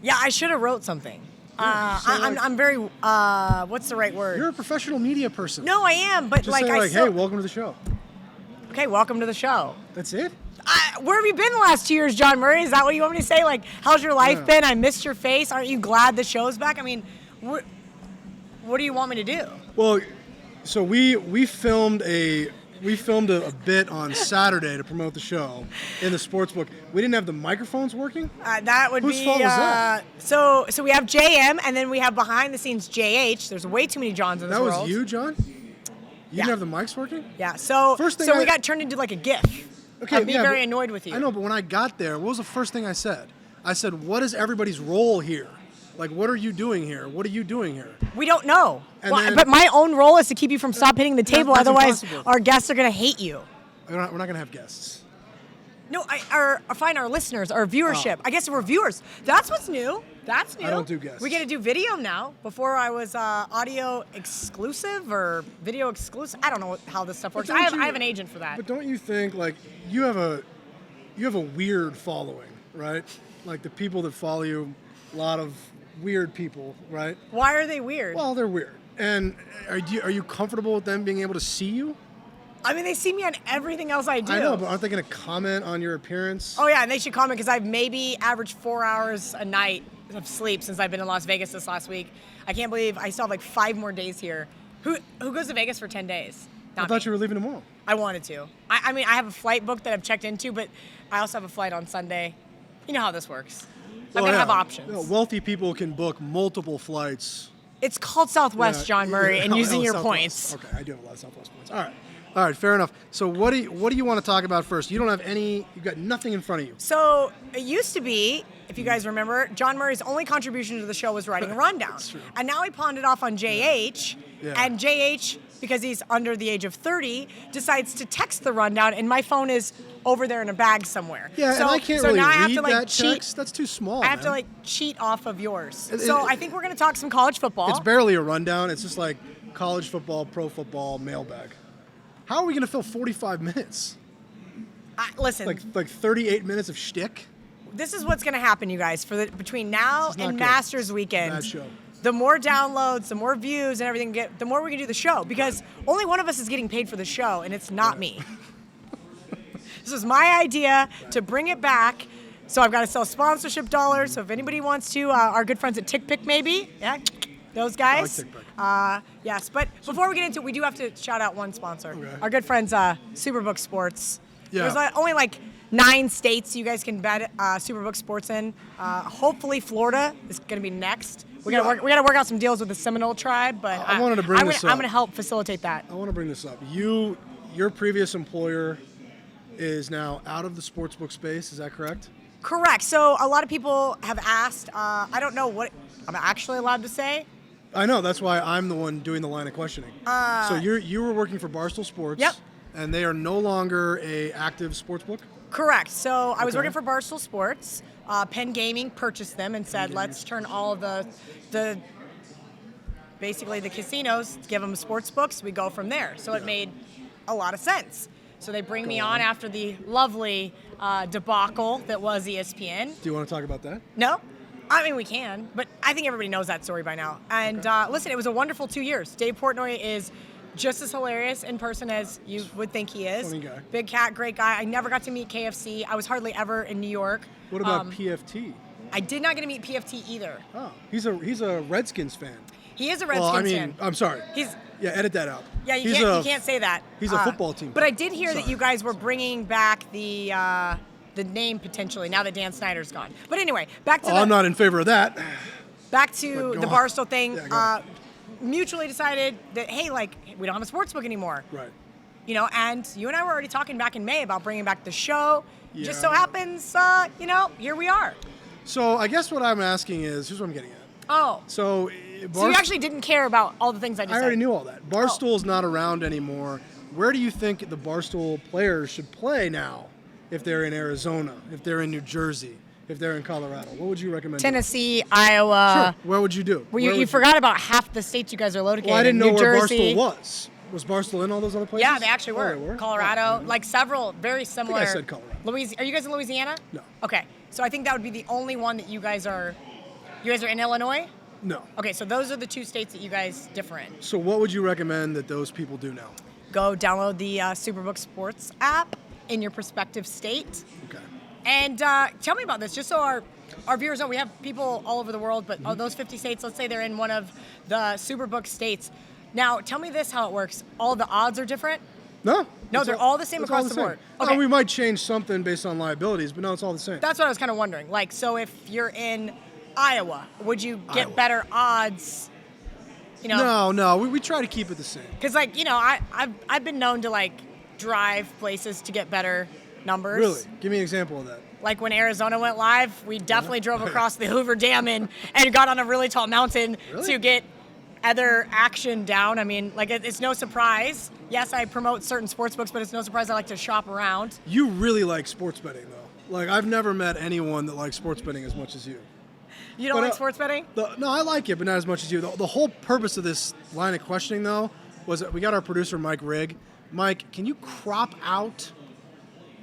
Yeah, I should have wrote something. I'm very, what's the right word? You're a professional media person. No, I am, but Just like, say hey, welcome to the show. Okay, welcome to the show. That's it? Where have you been the last 2 years, John Murray? Is that what you want me to say? Like, how's your life been? I missed your face. Aren't you glad the show's back? I mean, what do you want me to do? Well, so we filmed a bit on Saturday to promote the show in the sportsbook. We didn't have the microphones working. That would Whose be. fault was that? So we have JM, and then we have behind the scenes JH. There's way too many Johns in this world. That was you, John? You didn't have the mics working? Yeah. So we got turned into like a GIF. Okay, I'd be very annoyed with you. I know, but when I got there, what was the first thing I said? I said, "What is everybody's role here? Like, what are you doing here? What are you doing here?" We don't know. But my own role is to keep you from stop hitting the table. That's Otherwise, impossible. our guests are going to hate you. We're not going to have guests. No, our listeners, our viewership. I guess we're viewers. That's what's new. That's new. I don't do guests. We get to do video now. Before I was audio exclusive or video exclusive. I don't know how this stuff works. I have an agent for that. But don't you think, like, you have a weird following, right? Like, the people that follow you, a lot of weird people, right? Why are they weird? Well, they're weird. And are you comfortable with them being able to see you? I mean, they see me on everything else I do. I know, but aren't they going to comment on your appearance? Oh, yeah, and they should comment because I've maybe averaged 4 hours a night of sleep since I've been in Las Vegas this last week. I can't believe I still have like 5 more days here. Who goes to Vegas for 10 days? I thought you were leaving tomorrow. I wanted to. I mean, I have a flight booked that I've checked into, but I also have a flight on Sunday. You know how this works. I'm going to have options. You know, wealthy people can book multiple flights. It's called Southwest, John Murray, and using your Southwest. points. Okay, I do have a lot of Southwest points. All right, fair enough. So what do you want to talk about first? You don't have you've got nothing in front of you. So it used to be, if you guys remember, John Murray's only contribution to the show was writing a rundown. That's true. And now he pawned it off on JH, and JH, because he's under the age of 30, decides to text the rundown, and my phone is over there in a bag somewhere. Yeah, so, and I can't so really now I have read to, like, that cheat. text. That's too small. I have to cheat off of yours. So I think we're going to talk some college football. It's barely a rundown. It's just like college football, pro football, mailbag. How are we going to fill 45 minutes? Listen. Like 38 minutes of shtick? This is what's going to happen, you guys, between now and Masters weekend. Bad show. The more downloads, the more views and everything the more we can do the show. Because only one of us is getting paid for the show, and it's not me. This was my idea to bring it back. So I've got to sell sponsorship dollars. So if anybody wants to, our good friends at TickPick maybe. Yeah, those guys. I like TickPick. Yes, but before we get into it, we do have to shout out one sponsor. Okay. Our good friends, SuperBook Sports. Yeah. There's only like 9 states you guys can bet SuperBook Sports in. Hopefully Florida is going to be next. We got to work out some deals with the Seminole tribe, but I wanted to bring this up. I'm going to help facilitate that. I want to bring this up. Your previous employer is now out of the sportsbook space. Is that correct? Correct. So a lot of people have asked. I don't know what I'm actually allowed to say. I know. That's why I'm the one doing the line of questioning. So you were working for Barstool Sports. Yep. And they are no longer a active sportsbook? Correct. So I was working for Barstool Sports. Penn Gaming purchased them and said, let's turn all of the basically the casinos, give them sports books. We go from there. So it made a lot of sense. So they bring me on after the lovely debacle that was ESPN. Do you want to talk about that? No? I mean, we can, but I think everybody knows that story by now. And listen, it was a wonderful 2 years. Dave Portnoy is just as hilarious in person as you would think he is. Funny guy. Big cat, great guy. I never got to meet KFC. I was hardly ever in New York. What about PFT? I did not get to meet PFT either. Oh, he's a Redskins fan. He is a Redskins fan. I'm sorry. Edit that out. Yeah, you can't say that. He's a football team. But I did hear that you guys were bringing back the name potentially now that Dan Snyder's gone. But anyway, back to I'm not in favor of that. Back to the Barstool thing. Yeah, mutually decided that, hey, like, we don't have a sports book anymore. Right. You know, and you and I were already talking back in May about bringing back the show. Yeah. Just so happens, here we are. So I guess what I'm asking is, here's what I'm getting at. Oh. So you actually didn't care about all the things I just said? I already knew all that. Barstool's not around anymore. Where do you think the Barstool players should play now if they're in Arizona, if they're in New Jersey, if they're in Colorado? What would you recommend? Tennessee, Iowa. Sure. Where would you do? You forgot about half the states you guys are located in. Well, I didn't know New where Jersey. Barstool was. Was Barstool in all those other places? Yeah, they actually were. Oh, they were? Colorado, like several very similar. I think I said Colorado. Are you guys in Louisiana? No. Okay, so I think that would be the only one that you guys are You guys are in Illinois? No. Okay, so those are the two states that you guys differ in. So what would you recommend that those people do now? Go download the SuperBook Sports app in your prospective state. Okay. And tell me about this, just so our viewers know. We have people all over the world, but those 50 states, let's say they're in one of the SuperBook states. Now, tell me this, how it works. All the odds are different? No. No, they're all the same across the board. Okay. We might change something based on liabilities, but no, it's all the same. That's what I was kind of wondering. Like, so if you're in Iowa, would you get better odds? You know? No. We try to keep it the same. Because, like, you know, I've been known to, like, drive places to get better numbers. Really? Give me an example of that. Like when Arizona went live, we definitely drove across the Hoover Dam and got on a really tall mountain to get other action down. I mean, like, it's no surprise. Yes, I promote certain sports books, but it's no surprise I like to shop around. You really like sports betting, though. Like, I've never met anyone that likes sports betting as much as you. You don't like sports betting? No, I like it, but not as much as you. The whole purpose of this line of questioning, though, was that we got our producer, Mike Rigg. Mike, can you crop out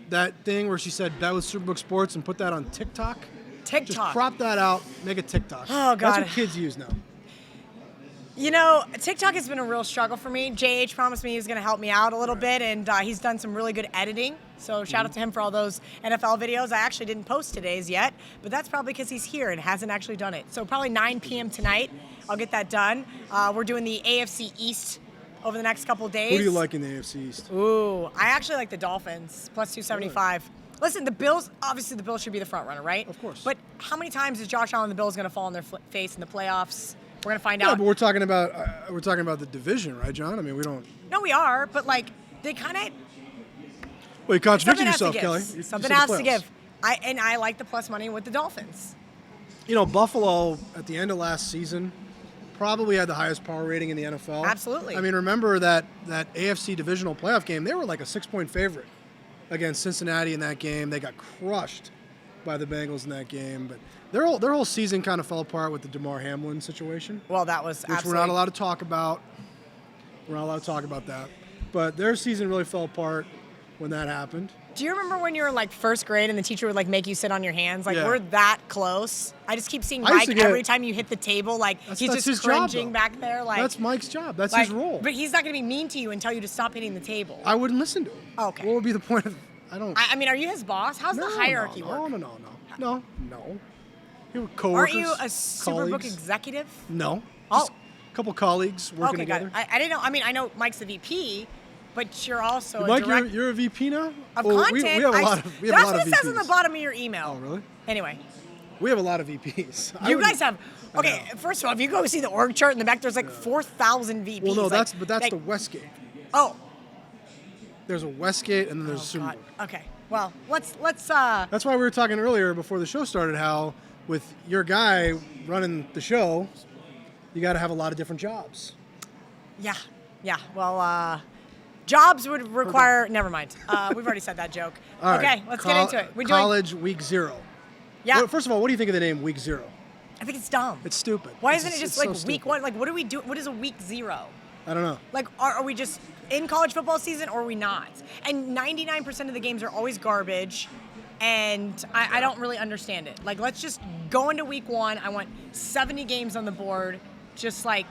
that thing where she said bet with SuperBook Sports and put that on TikTok? TikTok. Just crop that out, make a TikTok. Oh, God. That's what kids use now. You know, TikTok has been a real struggle for me. JH promised me he was going to help me out a little bit, and he's done some really good editing. So shout out to him for all those NFL videos. I actually didn't post today's yet, but that's probably because he's here and hasn't actually done it. So probably 9 p.m. tonight, I'll get that done. We're doing the AFC East over the next couple of days. Who do you like in the AFC East? Ooh, I actually like the Dolphins, plus 275. Really? Listen, the Bills, obviously the Bills should be the front runner, right? Of course. But how many times is Josh Allen and the Bills going to fall on their face in the playoffs? We're gonna find out. Yeah, but we're talking about the division, right, John? I mean, we don't. No, we are, but like they kind of. Well, you contradicted yourself, Kelly. Something has to give. I like the plus money with the Dolphins. You know, Buffalo at the end of last season probably had the highest power rating in the NFL. Absolutely. I mean, remember that AFC divisional playoff game? They were like a 6-point favorite against Cincinnati in that game. They got crushed by the Bengals in that game, but their whole season kind of fell apart with the DeMar Hamlin situation. Well, that was which we're not allowed to talk about. We're not allowed to talk about that. But their season really fell apart when that happened. Do you remember when you were in like first grade and the teacher would like make you sit on your hands? Like we're that close. I just keep seeing Mike every time you hit the table. Like he's just cringing back there. Like that's Mike's job. That's his role. But he's not going to be mean to you and tell you to stop hitting the table. I wouldn't listen to him. Okay. What would be the point of? I mean, are you his boss? How's the hierarchy work? No. You were coworkers. Aren't you a SuperBook executive? No. Just a couple colleagues working together. Got it. I didn't know. I mean, I know Mike's the VP, but you're also Mike, you're a VP now? Of content. We have a lot of VPs. That's what it says on the bottom of your email. Oh, really? Anyway. We have a lot of VPs. You guys have. Okay, first of all, if you go see the org chart in the back, there's like 4,000 VPs. Well, no, that's the Westgate. Oh. There's a Westgate and then there's a SuperBook. Okay. Well, let's. That's why we were talking earlier before the show started. How with your guy running the show, you got to have a lot of different jobs. Yeah. Well, jobs would require. Never mind. We've already said that joke. All right. Okay, let's get into it. We're college week 0. Yeah. Well, first of all, what do you think of the name week 0? I think it's dumb. It's stupid. Why isn't it just like so week 1? Like, what do we do? What is a week 0? I don't know. Like, are we just in college football season or are we not? And 99% of the games are always garbage, and I don't really understand it. Like, let's just go into week 1. I want 70 games on the board. Just like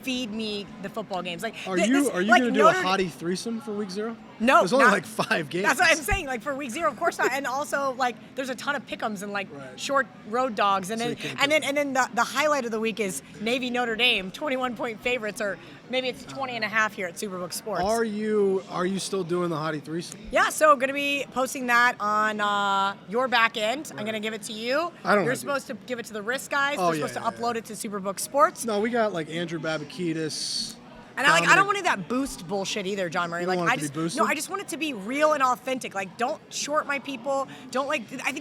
feed me the football games. Like, are you going to do a hottie threesome for week 0? No, there's only like 5 games. That's what I'm saying. Like for week 0, of course not. And also, like, there's a ton of pick'ems and like short road dogs, and then the highlight of the week is Navy Notre Dame, 21-point favorites, or maybe it's 20.5 here at SuperBook Sports. Are you still doing the hottie threesome? Yeah, so going to be posting that on your back end. I'm going to give it to you. You're supposed to give it to the risk guys. They're supposed to upload it to SuperBook Sports. No, we got like Andrew Babakitis. And I don't want to do that boost bullshit either, John Murray. You don't want it to be boosted? I just want it to be real and authentic. Like, don't short my people. Don't like. I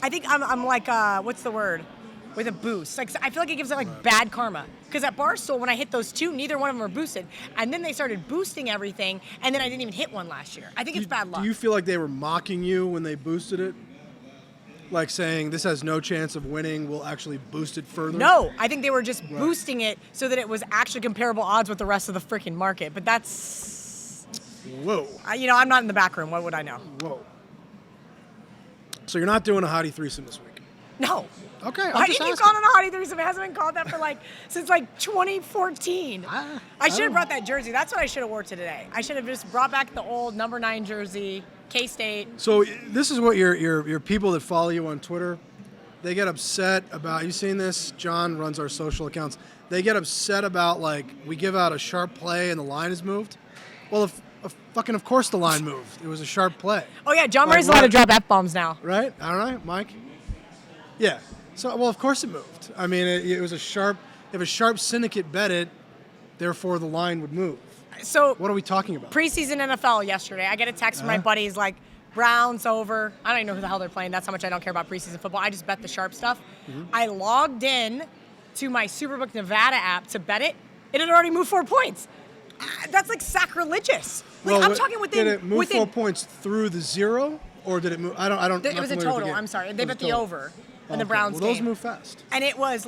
think I'm like what's the word? With a boost. Like, I feel like it gives it like bad karma. Because at Barstool, when I hit those 2, neither one of them are boosted, and then they started boosting everything, and then I didn't even hit one last year. I think it's bad luck. Do you feel like they were mocking you when they boosted it? Like saying this has no chance of winning, we'll actually boost it further? No, I think they were just boosting it so that it was actually comparable odds with the rest of the freaking market. But that's... Whoa. I'm not in the back room. What would I know? Whoa. So you're not doing a hottie threesome this week? No. Okay, I'm Why do just you keep asking. calling it a hottie threesome? It hasn't been called that for since 2014. I should have brought that jersey. That's what I should have wore today. I should have just brought back the old number 9 jersey, K-State. So this is what your people that follow you on Twitter, they get upset about. You seen this? John runs our social accounts. They get upset about we give out a sharp play and the line is moved. Well, of course the line moved. It was a sharp play. Oh yeah, John Murray's allowed to drop F-bombs now. Right? All right, Mike? Yeah. So, well, of course it moved. I mean, it was a sharp, if a sharp syndicate bet it, therefore the line would move. So what are we talking about? Preseason NFL yesterday, I get a text from my buddies Browns over. I don't even know who the hell they're playing. That's how much I don't care about preseason football. I just bet the sharp stuff. Mm-hmm. I logged in to my SuperBook Nevada app to bet it. It had already moved 4 points. That's sacrilegious. I'm talking within. Did it move 4 points through the zero, or did it move? I don't. It was a total. I'm sorry. They bet the over in the Browns game. Well, those move fast. And it was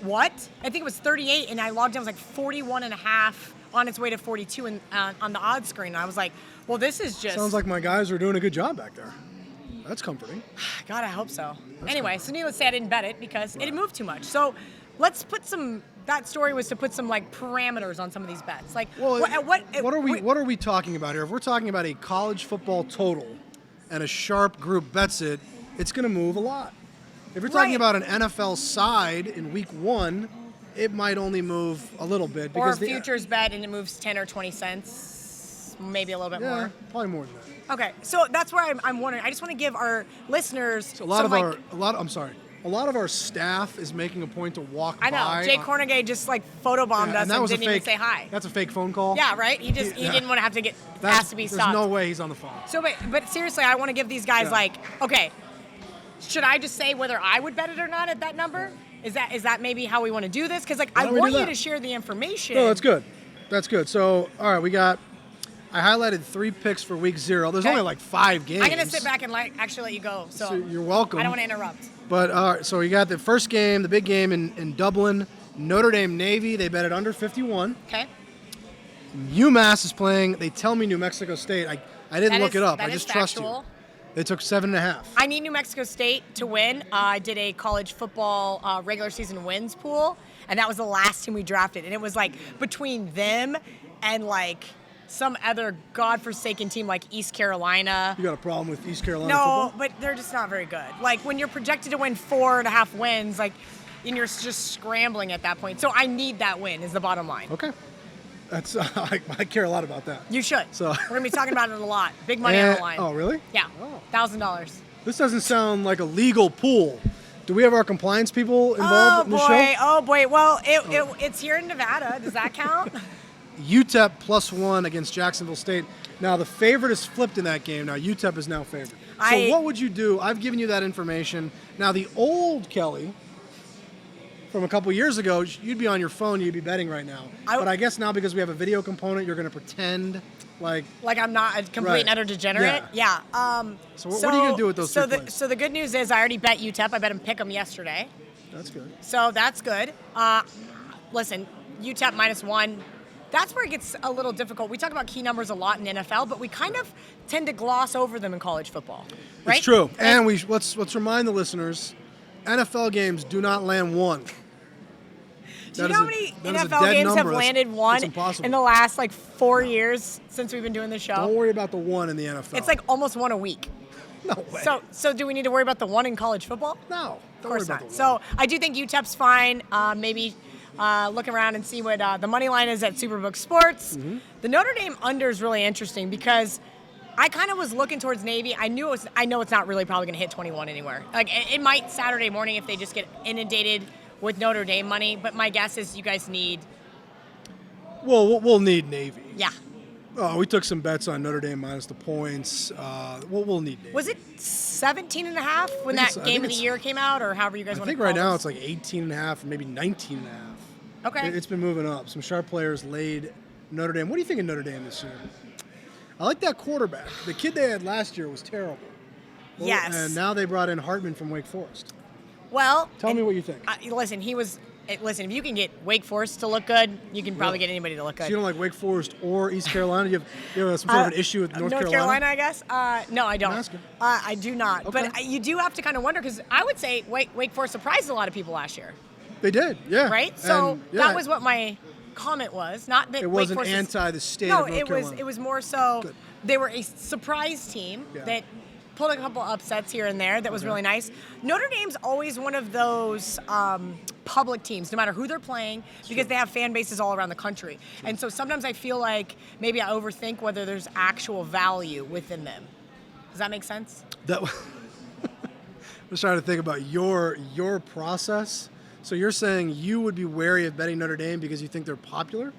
what? I think it was 38, and I logged in. It was 41.5 on its way to 42 on the odds screen. And I was like, well, this is just. Sounds like my guys are doing a good job back there. That's comforting. God, I hope so. Anyway, so needless to say, I didn't bet it because it had moved too much. So let's put some. That story was to put some parameters on some of these bets. What are we talking about here? If we're talking about a college football total, and a sharp group bets it, it's going to move a lot. If you're talking about an NFL side in week 1, it might only move a little bit because or a futures bet and it moves 10 or 20 cents, maybe a little bit more. Probably more than that. Okay, so that's where I'm wondering. I just want to give our listeners a lot of our staff is making a point to walk by. I know. Jay Cornegay just photobombed us and didn't even say hi. That's a fake phone call. Yeah, right? He didn't want to have to get asked to be stopped. There's no way he's on the phone. So, but seriously, I want to give these guys okay, should I just say whether I would bet it or not at that number? Is that maybe how we want to do this? Because I want you to share the information. No, that's good. That's good. So, all right, I highlighted 3 picks for week 0. There's only 5 games. I'm going to sit back and actually let you go. So you're welcome. I don't want to interrupt. But all right, so we got the first game, the big game in Dublin, Notre Dame Navy. They bet it under 51. Okay. UMass is playing. They tell me New Mexico State. I didn't look it up. I just trust you. They took 7.5. I need New Mexico State to win. I did a college football regular season wins pool, and that was the last team we drafted. And it was between them and some other godforsaken team like East Carolina. You got a problem with East Carolina football? No, but they're just not very good. When you're projected to win 4.5 wins, and you're just scrambling at that point. So I need that win is the bottom line. Okay. That's I care a lot about that. You should. So we're going to be talking about it a lot. Big money on the line. Oh, really? Yeah. $1,000. This doesn't sound like a legal pool. Do we have our compliance people involved in the show? Oh, boy. Well, it's here in Nevada. Does that count? UTEP +1 against Jacksonville State. Now, the favorite is flipped in that game. Now, UTEP is now favored. So what would you do? I've given you that information. Now, the old Kelly from a couple years ago, you'd be on your phone, you'd be betting right now. But I guess now because we have a video component, you're going to pretend like I'm not a complete and utter degenerate? Yeah. So what are you going to do with those two plays? So the good news is I already bet UTEP. I bet him pick 'em yesterday. That's good. So that's good. Listen, UTEP -1. That's where it gets a little difficult. We talk about key numbers a lot in the NFL, but we kind of tend to gloss over them in college football. Right? It's true. And let's remind the listeners, NFL games do not land 1. Do you know how many NFL games have landed 1 in the last 4 years since we've been doing this show? Don't worry about the 1 in the NFL. It's almost 1 a week. No way. So do we need to worry about the 1 in college football? No. Of course not. So I do think UTEP's fine. Maybe look around and see what the money line is at SuperBook Sports. Mm-hmm. The Notre Dame under is really interesting because I kind of was looking towards Navy. I know it's not really probably going to hit 21 anywhere. It might Saturday morning if they just get inundated with Notre Dame money. But my guess is you guys need. Well, we'll need Navy. Yeah. We took some bets on Notre Dame minus the points. We'll need Navy. Was it 17.5 when that game of the year came out, or however you guys want to call it? I think right now it's 18.5, maybe 19.5. Okay. It's been moving up. Some sharp players laid Notre Dame. What do you think of Notre Dame this year? I like that quarterback. The kid they had last year was terrible. Yes. And now they brought in Hartman from Wake Forest. Well, tell me what you think. Listen, he was listen, if you can get Wake Forest to look good, you can probably get anybody to look good. So you don't like Wake Forest or East Carolina? You have some sort of an issue with North Carolina? I guess. No, I don't. I'm asking. I do not. Okay. But you do have to kind of wonder, because I would say Wake Forest surprised a lot of people last year. They did, yeah. Right? So And, that was what my comment was. Not that It Wake wasn't Forest anti the state of North Carolina. No, it was more so Good. they were a surprise team that pulled a couple upsets here and there. That was really nice. Notre Dame's always one of those public teams, no matter who they're playing, because they have fan bases all around the country. And so sometimes I feel like maybe I overthink whether there's actual value within them. Does that make sense? I was trying to think about your process. So you're saying you would be wary of betting Notre Dame because you think they're popular?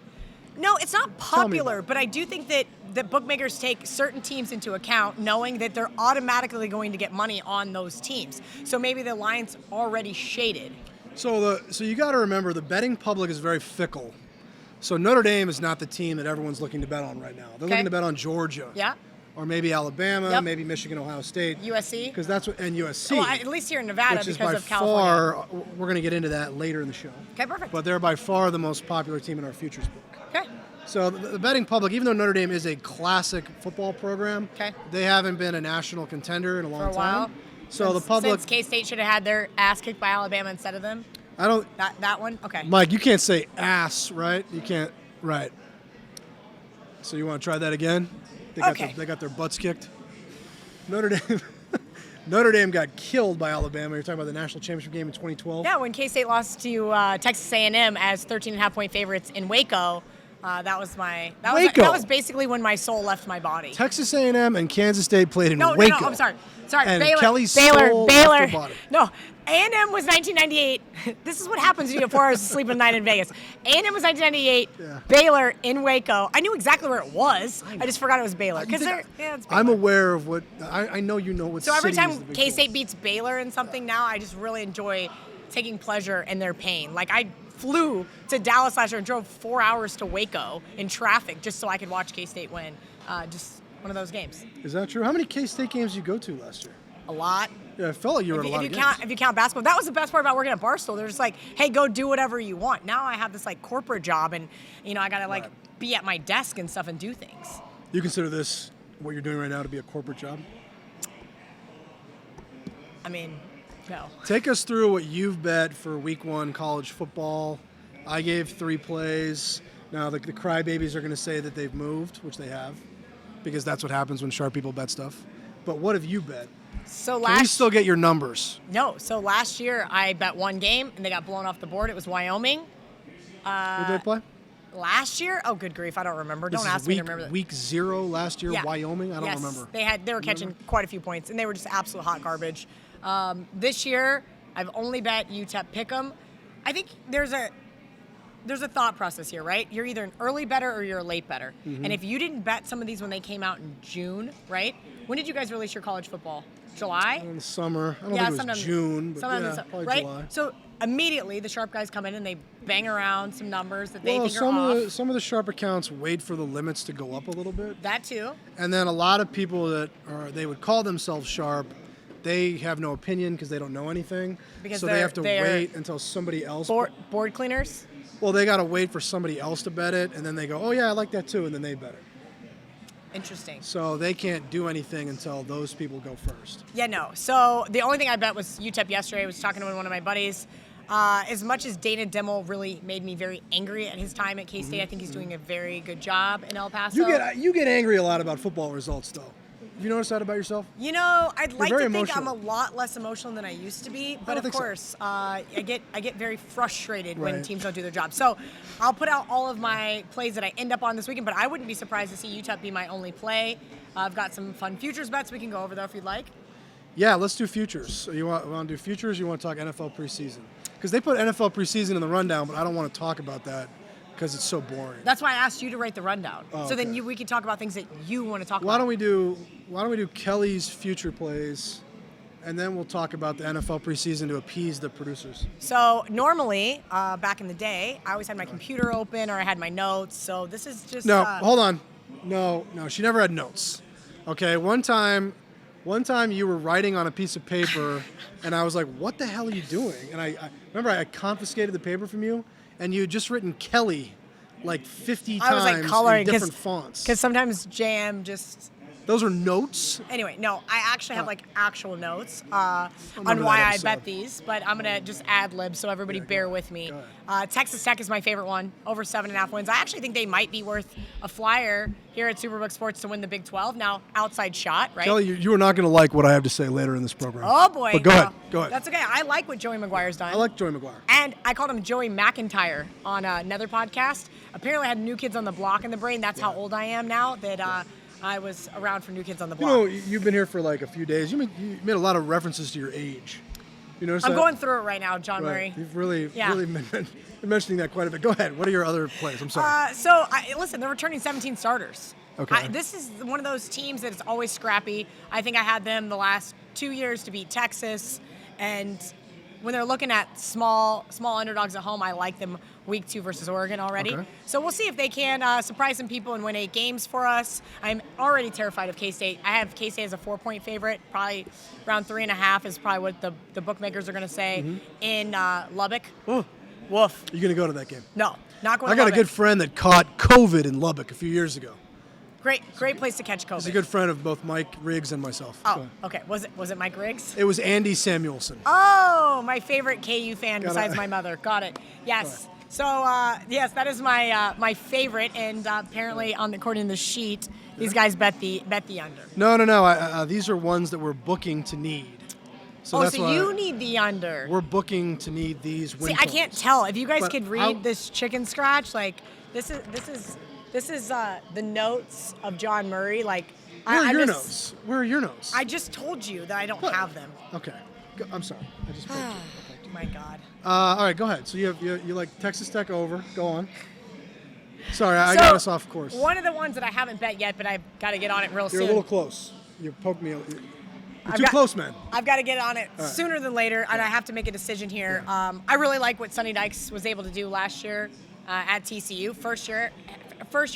No, it's not Tell me popular, about it. but I do think that bookmakers take certain teams into account, knowing that they're automatically going to get money on those teams. So maybe the line's already shaded. So you got to remember the betting public is very fickle. So Notre Dame is not the team that everyone's looking to bet on right now. They're looking to bet on Georgia. Yeah. Or maybe Alabama, Yep. Maybe Michigan, Ohio State. USC. Because that's what, and USC. Well, at least here in Nevada, which is because by of California. far, we're going to get into that later in the show. Okay, perfect. But they're by far the most popular team in our futures book. Okay. So the betting public, even though Notre Dame is a classic football program, they haven't been a national contender in a long time. So the public, since K-State should have had their ass kicked by Alabama instead of them. I don't. That one. Okay. Mike, you can't say ass, right? You can't. Right. So you want to try that again? They got their butts kicked. Notre Dame got killed by Alabama. You're talking about the national championship game in 2012. Yeah, when K-State lost to Texas A&M as 13.5-point favorites in Waco. That was basically when my soul left my body. Texas A&M and Kansas State played in Waco. No, I'm sorry. And Baylor. Kelly's soul left her body. No, A&M was 1998. This is what happens when you get 4 hours of sleep a night in Vegas. A&M was 1998. Yeah. Baylor in Waco. I knew exactly where it was. I just forgot it was Baylor. Because I'm aware of what I know. You know what. So every time K-State K-State beats Baylor in something now, I just really enjoy taking pleasure in their pain. Like I flew to Dallas last year and drove 4 hours to Waco in traffic just so I could watch K-State win. Just one of those games. Is that true? How many K-State games did you go to last year? A lot. Yeah, I felt like you were at a lot of games. If you count basketball, that was the best part about working at Barstool. They're just like, hey, go do whatever you want. Now I have this like corporate job, and I gotta be at my desk and stuff and do things. You consider this what you're doing right now to be a corporate job? I mean, no. Take us through what you've bet for week 1 college football. I gave 3 plays. Now the crybabies are going to say that they've moved, which they have, because that's what happens when sharp people bet stuff. But what have you bet? So Can we still get your numbers? No. So last year I bet one game and they got blown off the board. It was Wyoming. Who did they play? Last year? Oh, good grief! I don't remember. Don't ask me to remember that. Week 0 last year, Yeah. Wyoming. I don't remember. They were catching quite a few points, and they were just absolute hot garbage. This year, I've only bet UTEP Pick'em. I think there's a thought process here, right? You're either an early bettor or you're a late bettor. Mm-hmm. And if you didn't bet some of these when they came out in June, right? When did you guys release your college football? July? In the summer. I don't think it was June, but probably right? July. So immediately the sharp guys come in and they bang around some numbers that they think are off. Some of the sharp accounts wait for the limits to go up a little bit. That too. And then a lot of people they would call themselves sharp, they have no opinion because they don't know anything. Because so they have to wait until somebody else. Board cleaners? Well, they got to wait for somebody else to bet it, and then they go, oh, yeah, I like that too, and then they bet it. Interesting. So they can't do anything until those people go first. Yeah, no. So the only thing I bet was UTEP yesterday. I was talking to one of my buddies. As much as Dana Dimmel really made me very angry at his time at K-State, I think he's doing a very good job in El Paso. You get angry a lot about football results, though. Have you noticed that about yourself? I'd like to think emotional. I'm a lot less emotional than I used to be, but of course, I get very frustrated when teams don't do their job. So I'll put out all of my plays that I end up on this weekend, but I wouldn't be surprised to see UTEP be my only play. I've got some fun futures bets we can go over though if you'd like. Yeah, let's do futures. So you want to do futures? Or you want to talk NFL preseason? Because they put NFL preseason in the rundown, but I don't want to talk about that because it's so boring. That's why I asked you to write the rundown. So then we can talk about things that you want to talk about. Why don't we do Kelly's future plays, and then we'll talk about the NFL preseason to appease the producers. So normally, back in the day, I always had my computer open or I had my notes. So this is just hold on. No, she never had notes. Okay, one time One time you were writing on a piece of paper, and I was like, what the hell are you doing? And I remember I confiscated the paper from you, and you had just written Kelly like 50 I was like times coloring in different fonts. Because sometimes JM just. Those are notes? Anyway, no, I actually have like actual notes on remember why that I episode. bet these, but I'm gonna just ad lib, so everybody bear with me. Texas Tech is my favorite one, over 7.5 wins. I actually think they might be worth a flyer here at SuperBook Sports to win the Big 12. Now, outside shot, right? Kelly, you are not going to like what I have to say later in this program. Oh boy! But go ahead. Go ahead. That's okay. I like what Joey McGuire's done. I like Joey McGuire. And I called him Joey McIntyre on another podcast. Apparently, I had New Kids on the Block in the brain. That's how old I am now. That. I was around for New Kids on the Block. You know, you've been here for like a few days. You made a lot of references to your age. You notice I'm that? going through it right now, John Right. Murray. You've really Yeah. been mentioning that quite a bit. Go ahead. What are your other players? I'm sorry. Listen, they're returning 17 starters. Okay. This is one of those teams that is always scrappy. I think I had them the last 2 years to beat Texas, and when they're looking at small underdogs at home, I like them week 2 versus Oregon already. Okay. So we'll see if they can surprise some people and win 8 games for us. I'm already terrified of K-State. I have K-State as a 4-point favorite. Probably around 3.5 is probably what the bookmakers are going to say in Lubbock. Ooh, woof. You're going to go to that game? No, not going I to got a Lubbock. good friend that caught COVID in Lubbock a few years ago. Great place to catch COVID. He's a good friend of both Mike Riggs and myself. Go Oh, ahead. okay. Was it Mike Riggs? It was Andy Samuelson. Oh, my favorite KU fan Got besides it. my mother. Got it. Yes. So yes, that is my favorite, and apparently according to the sheet, these guys bet the under. No. These are ones that we're booking to need. So that's why you need the under. we're booking to need these win See, I can't totals. tell if you guys But could read this chicken scratch. Like this is the notes of John Murray. Like Where are I your just, notes? Where are your notes? I just told you that I don't What? have them. Okay. I'm sorry. I just spoke to you. My God. All right, go ahead. So you like Texas Tech over. Go on. Sorry, I So, got us off course. One of the ones that I haven't bet yet, but I've got to get on it real You're soon. a little close. You poked me. You're I've too got- close, man. I've got to get on it right. sooner than later, and I have to make a decision here. I really like what Sonny Dykes was able to do last year at TCU. First year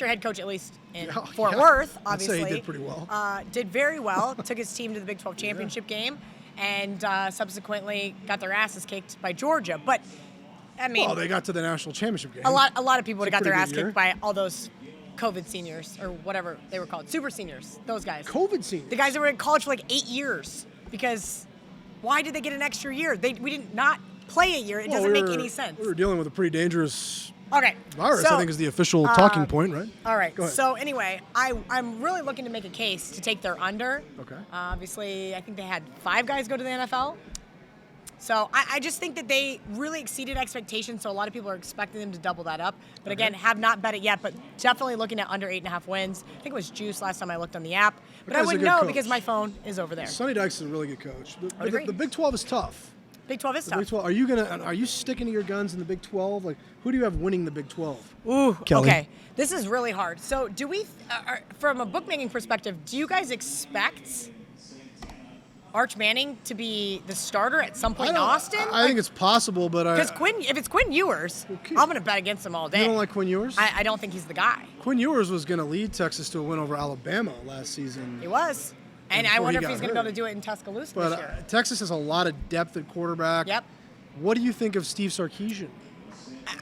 head coach, at least in Yeah, Fort yeah. Worth, I'd say obviously. he did pretty well. Did very well. Took his team to the Big 12 championship game, and subsequently got their asses kicked by Georgia. But I mean, Well, they got to the national championship game. a lot of people would It's have a got their pretty ass good year. kicked by all those COVID seniors or whatever they were called, super seniors. Those guys. COVID seniors. The guys that were in college for like 8 years. Because why did they get an extra year? We did not play a year. It doesn't make any sense. We were dealing with a pretty dangerous Okay. virus, so, I think is the official talking point, right? All right. Go ahead. So anyway, I'm really looking to make a case to take their under. Okay. Obviously, I think they had 5 guys go to the NFL. So I just think that they really exceeded expectations. So a lot of people are expecting them to double that up. But again, have not bet it yet. But definitely looking at under 8.5 wins. I think it was Juice last time I looked on the app. But I guy's a wouldn't good know coach. because my phone is over there. Sonny Dykes is a really good coach. would But agree. the Big 12 is tough. Big 12 is The tough. Big 12. Are you sticking to your guns in the Big 12? Like, who do you have winning the Big 12? Ooh, Kelly. okay. This is really hard. So, do we, from a bookmaking perspective, do you guys expect Arch Manning to be the starter at some point in Austin? I think it's possible, but Because if it's Quinn Ewers, Okay. I'm going to bet against him all day. you don't like Quinn Ewers? I don't think he's the guy. Quinn Ewers was going to lead Texas to a win over Alabama last season. He was. And I Before wonder he if he's got going to be able hurt. to do it in Tuscaloosa But this year. Texas has a lot of depth at quarterback. Yep. What do you think of Steve Sarkisian?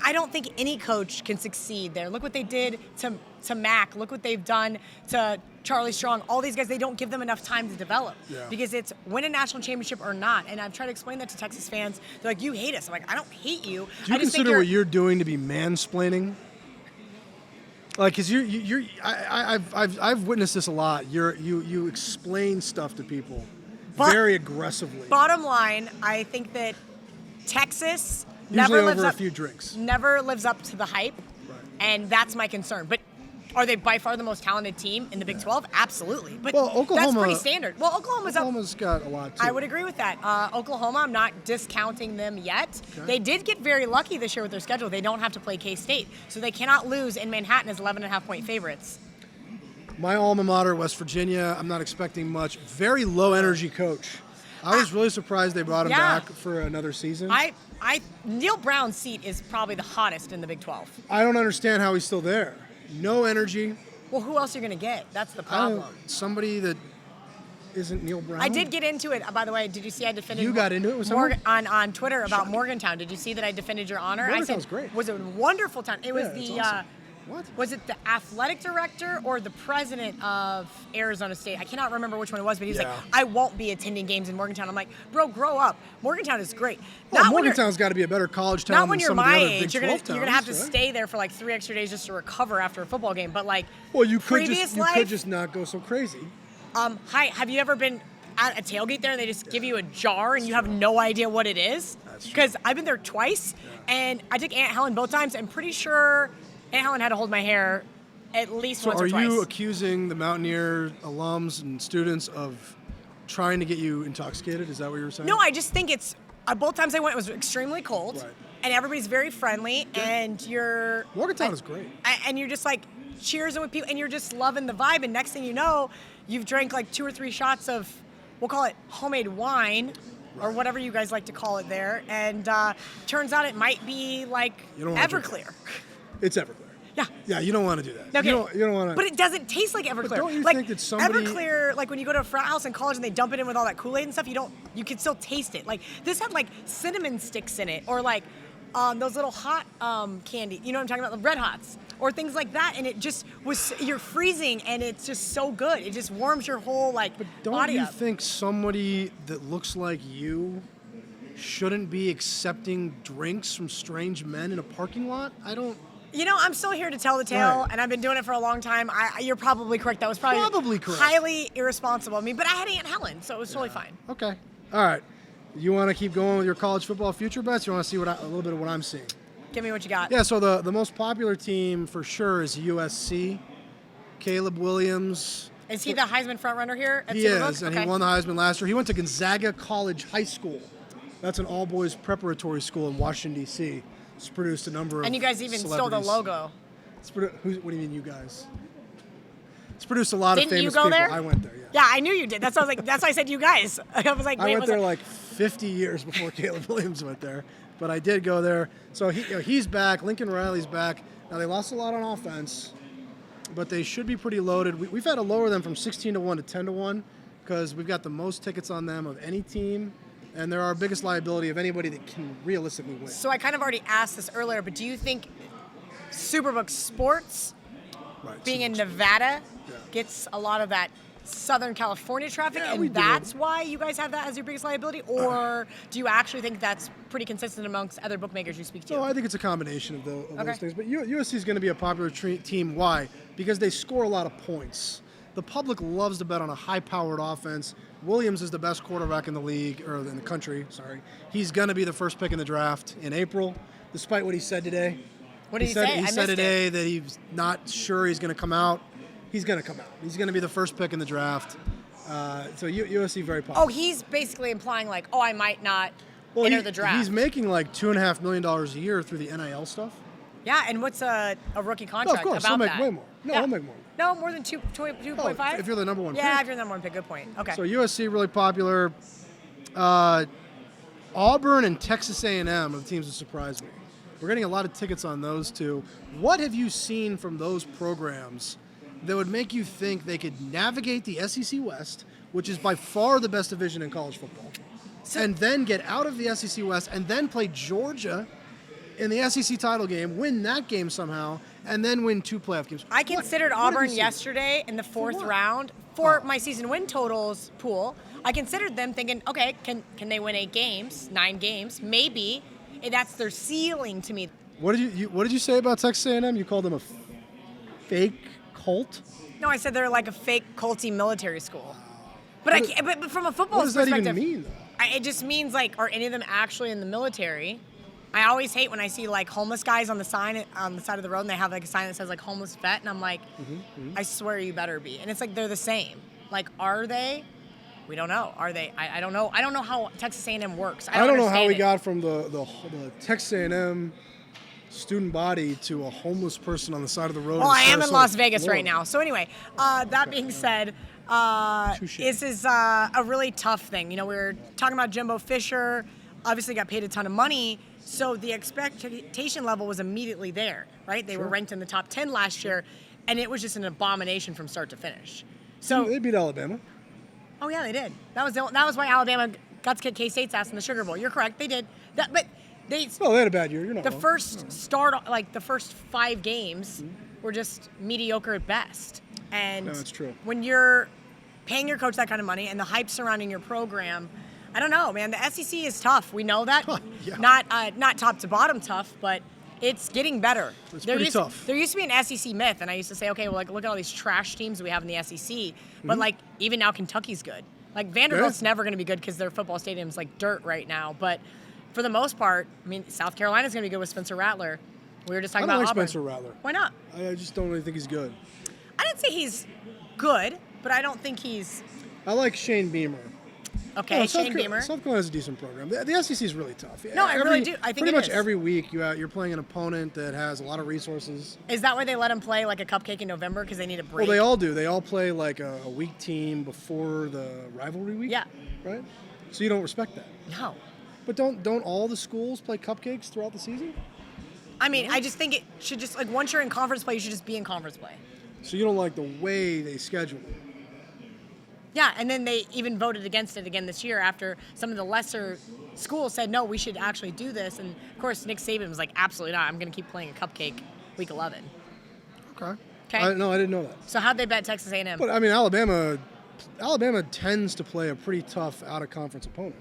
I don't think any coach can succeed there. Look what they did to Mac. Look what they've done to Charlie Strong. All these guys, they don't give them enough time to develop. Yeah. Because it's win a national championship or not. And I've tried to explain that to Texas fans. They're like, you hate us. I'm like, I don't hate you. Do you I just think consider what you're doing to be mansplaining? Like, cause I've witnessed this a lot. You explain stuff to people But- very aggressively. Bottom line, I think that Texas Usually never lives over a up, few drinks. never lives up to the hype. Right. And that's my concern. But are they by far the most talented team in the Big 12? Absolutely. But Well, that's Oklahoma- pretty standard. Well, Oklahoma's up. Oklahoma's got a lot too. I would agree with that. Oklahoma, I'm not discounting them yet. Okay. They did get very lucky this year with their schedule. They don't have to play K-State. So they cannot lose in Manhattan as 11.5-point favorites. My alma mater, West Virginia. I'm not expecting much. Very low energy coach. I was really surprised they brought him Yeah. back for another season. Neil Brown's seat is probably the hottest in the Big 12. I don't understand how he's still there. No energy. Well, who else are you going to get? That's the I don't- problem. Somebody that isn't Neil Brown? I did get into it. By the way, did you see I defended You got into it with someone? on Twitter about Shocking. Morgantown? Did you see that I defended your honor? Morgantown's I said, great. Was a wonderful town. It was Yeah, it's the awesome. What? Was it the athletic director or the president of Arizona State? I cannot remember which one it was, but he was like, I won't be attending games in Morgantown. I'm like, bro, grow up. Morgantown is great. Well, Morgantown's got to be a better college town not when than you're some of my the other age. Big 12 You're gonna have to towns, right? stay there for like 3 extra days just to recover after a football game. But like, Well, you could previous just not go so crazy. Hi, have you ever been at a tailgate there and they just give you a jar and you have no idea what it is? That's true. Because I've been there twice and I took Aunt Helen both times. I'm pretty sure Aunt Helen had to hold my hair at least once or twice. So are you accusing the Mountaineer alums and students of trying to get you intoxicated? Is that what you were saying? No, I just think it's both times I went it was extremely cold, Right. and everybody's very friendly, and you're Morgantown is great. and you're just like cheersing with people, and you're just loving the vibe. And next thing you know, you've drank like 2 or 3 shots of, we'll call it homemade wine, or whatever you guys like to call it there. And turns out it might be like You don't wanna drink Everclear. It's Everclear. Yeah. Yeah, you don't want to do that. Okay. You don't want to. But it doesn't taste like Everclear. don't you like, think that somebody- Everclear, like when you go to a frat house in college and they dump it in with all that Kool-Aid and stuff, you can still taste it. Like this had like cinnamon sticks in it, or like those little hot candy. You know what I'm talking about? The Red Hots, or things like that. And it just was, you're freezing, and it's just so good. It just warms your whole like Don't body you up. think somebody that looks like you shouldn't be accepting drinks from strange men in a parking lot? I don't. You know, I'm still here to tell the tale, Right. and I've been doing it for a long time. You're probably correct. That was Probably correct. highly irresponsible of me, but I had Aunt Helen, so it was totally fine. Okay. All right. You want to keep going with your college football future bets? You want to see a little bit of what I'm seeing? Give me what you got. Yeah. So the most popular team for sure is USC. Caleb Williams. Is he the Heisman frontrunner here at He SuperBook? is, and he won the Heisman last year. He went to Gonzaga College High School. That's an all-boys preparatory school in Washington, D.C. It's produced a number of And you guys even stole the celebrities. logo. What do you mean, you guys? It's produced a lot Didn't of you famous go people. there? I went there, yeah. Yeah, I knew you did. That's why I said you guys. I was like, I wait, went was there it? like 50 years before Caleb Williams went there, but I did go there. So he's back. Lincoln Riley's back. Now they lost a lot on offense, but they should be pretty loaded. We've had to lower them from 16-1 to 10-1 because we've got the most tickets on them of any team, and they're our biggest liability of anybody that can realistically win. So I kind of already asked this earlier, but do you think SuperBook Sports, Right, being in Superbook. Nevada, Yeah. gets a lot of that Southern California traffic, Yeah, we and do. that's why you guys have that as your biggest liability? Or do you actually think that's pretty consistent amongst other bookmakers you speak to? No, I think it's a combination of Okay. those things. But USC is going to be a popular team. Why? Because they score a lot of points. The public loves to bet on a high-powered offense. Williams is the best quarterback in the league, or in the country, sorry. He's going to be the first pick in the draft in April, despite what he said today. What did he said, say? He I said missed today it. that he's not sure he's going to come out. He's going to come out. He's going to be the first pick in the draft. So USC very popular. Oh, he's basically implying like, oh, I might not enter the draft. He's making like $2.5 million a year through the NIL stuff. Yeah, and what's a rookie No, contract of course, about he'll make that? way more. No, Yeah. he'll make more. No, more than 2.5? If you're the number one Yeah, pick. if you're the number one pick, good point. Okay. So USC really popular. Auburn and Texas A&M are the teams that surprised me. We're getting a lot of tickets on those two. What have you seen from those programs that would make you think they could navigate the SEC West, which is by far the best division in college football, and then get out of the SEC West and then play Georgia in the SEC title game, win that game somehow, and then win 2 playoff games? I considered what have you Auburn seen? yesterday in the fourth what? round for my season win totals pool. I considered them thinking, okay, can they win 8 games, 9 games? Maybe. And that's their ceiling to me. What did you say about Texas A&M? You called them a fake cult? No, I said they're like a fake culty military school. But but from a football What does that perspective, even mean, though? It just means like, are any of them actually in the military? I always hate when I see like homeless guys on the sign on the side of the road, and they have like a sign that says like homeless vet, and I'm like, I swear you better be. And it's like they're the same. Like, are they? We don't know. Are they? I don't know. I don't know how Texas A&M works. I don't know how understand we it. got from the Texas A&M student body to a homeless person on the side of the road. Well, I am in Sarasota, Las Vegas right Florida. now. So anyway, that being said, Touche. this is a really tough thing. You know, we were talking about Jimbo Fisher. Obviously, got paid a ton of money, so the expectation level was immediately there, right? They were ranked in the top 10 last year, and it was just an abomination from start to finish. So They beat Alabama. Oh yeah, they did. That was why Alabama got to kick K-State's ass in the Sugar Bowl. You're correct. They did. But they had a bad year. You're not the wrong. first start, like the first 5 games, were just mediocre at best. And No, that's true. when you're paying your coach that kind of money and the hype surrounding your program, I don't know, man. The SEC is tough. We know that. Yeah. Not top to bottom tough, but it's getting better. It's pretty tough. There used to be an SEC myth, and I used to say, okay, well, like look at all these trash teams we have in the SEC, but like even now Kentucky's good. Like Vanderbilt's never going to be good because their football stadium's like dirt right now. But for the most part, I mean, South Carolina's going to be good with Spencer Rattler. We were just talking I don't about like Auburn. Spencer Rattler. Why not? I just don't really think he's good. I didn't say he's good, but I don't think he's I like Shane Beamer. okay. No, Shane Beamer. South Carolina's a decent program. The SEC is really tough. No, I really do. I think pretty it much is. every week you're playing an opponent that has a lot of resources. Is that why they let him play like a cupcake in November because they need a break? Well, they all do. They all play like a weak team before the rivalry week. Yeah. Right. So you don't respect that. No. But don't all the schools play cupcakes throughout the season? I mean, I just think it should just like once you're in conference play, you should just be in conference play. So you don't like the way they schedule it. Yeah, and then they even voted against it again this year after some of the lesser schools said, no, we should actually do this. And, of course, Nick Saban was like, absolutely not. I'm going to keep playing a cupcake week 11. Okay. Okay. No, I didn't know that. So how'd they bet Texas A&M? But, I mean, Alabama tends to play a pretty tough out-of-conference opponent.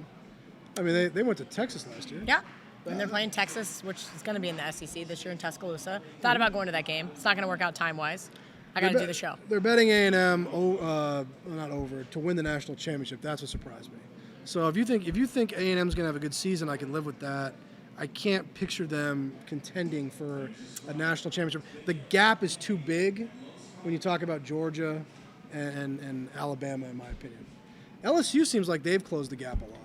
I mean, they went to Texas last year. Yeah. And they're playing Texas, which is going to be in the SEC this year in Tuscaloosa. Thought about going to that game. It's not going to work out time-wise. I got to do the show. They're betting A&M, not over, to win the national championship. That's what surprised me. So if you think A&M's going to have a good season, I can live with that. I can't picture them contending for a national championship. The gap is too big when you talk about Georgia and Alabama, in my opinion. LSU seems like they've closed the gap a lot.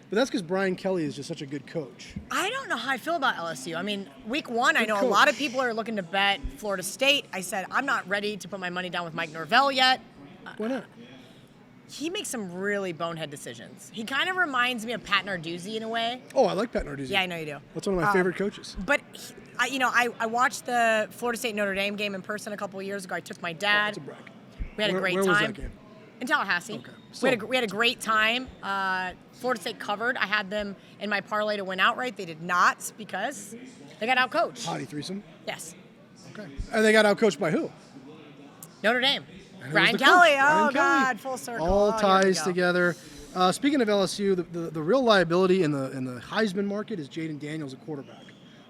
But that's because Brian Kelly is just such a good coach. I don't know how I feel about LSU. I mean, week 1, I know coach. a lot of people are looking to bet Florida State. I said, I'm not ready to put my money down with Mike Norvell yet. Why not? He makes some really bonehead decisions. He kind of reminds me of Pat Narduzzi in a way. Oh, I like Pat Narduzzi. Yeah, I know you do. That's one of my favorite coaches. But, I watched the Florida State Notre Dame game in person a couple of years ago. I took my dad. That's a brag. We had a great where time. was that game? In Tallahassee. Okay. We had a great time. Florida State covered. I had them in my parlay to win outright. They did not because they got outcoached. Hottie threesome? Yes. Okay. And they got outcoached by who? Notre Dame. And who was Brian the Kelly. coach? Oh, Brian Kelly. God. Full circle. All Oh, here we ties go. together. Speaking of LSU, the real liability in the Heisman market is Jaden Daniels at quarterback.